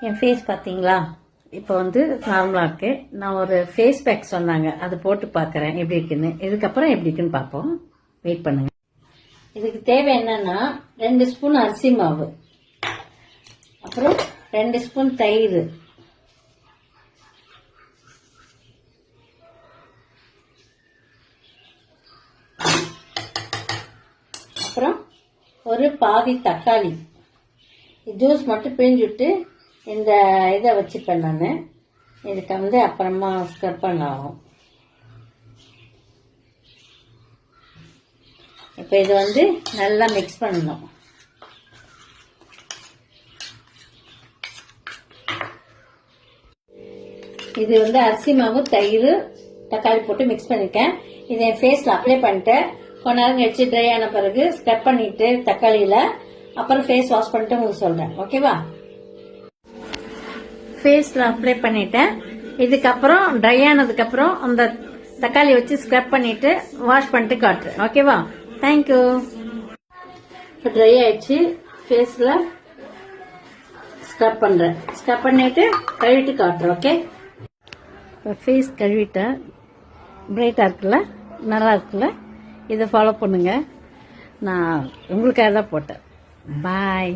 என் face பார்த்தீங்களா? இப்போ வந்து நார்மலாக இருக்கு. நான் ஒரு ஃபேஸ் பேக் சொன்னாங்க, அது போட்டு பார்க்குறேன் எப்படி இருக்குன்னு. இதுக்கப்புறம் எப்படி இருக்குன்னு பார்ப்போம். வெயிட் பண்ணுங்க. இதுக்கு தேவை என்னன்னா 2 ஸ்பூன் அரிசி மாவு, அப்புறம் 2 ஸ்பூன் தயிர், அப்புறம் ஒரு பாதி தக்காளி ஜூஸ் மட்டும் பிழிஞ்சுட்டு இந்த இதை வச்சுப்பேன் நான். இதுக்கு வந்து அப்புறமா ஸ்க்ரப் பண்ணாகும். இப்போ இது வந்து நல்லா மிக்ஸ் பண்ணணும். இது வந்து அரிசி மாவு, தயிர், தக்காளி போட்டு மிக்ஸ் பண்ணிருக்கேன். இதை என் ஃபேஸ்ல அப்ளை பண்ணிட்டேன். கொஞ்ச நேரம் கழிச்சு ட்ரை ஆன பிறகு ஸ்க்ரப் பண்ணிட்டு தக்காளியில அப்புறம் ஃபேஸ் வாஷ் பண்ணிட்டு உங்களுக்கு சொல்றேன். ஓகேவா? ஃபேஸ்ல அப்ளை பண்ணிட்டேன். இதுக்கப்புறம் ட்ரை ஆனதுக்கு அப்புறம் அந்த தக்காளி வச்சு ஸ்க்ரப் பண்ணிட்டு வாஷ் பண்ணிட்டு காட்டுறேன். ஓகேவா? தேங்க்யூ. இப்போ ட்ரை ஆயிடுச்சு. ஃபேஸ்ல ஸ்க்ரப் பண்றேன். ஸ்க்ரப் பண்ணிட்டு கழுவிட்டு காட்டுறேன். ஓகே? இப்போ ஃபேஸ் கழுவிட்டேன். பிரைட்டா இருக்குல்ல, நல்லா இருக்குல்ல. இதை ஃபாலோ பண்ணுங்க. நான் உங்களுக்காக தான் போட்டேன். பாய்.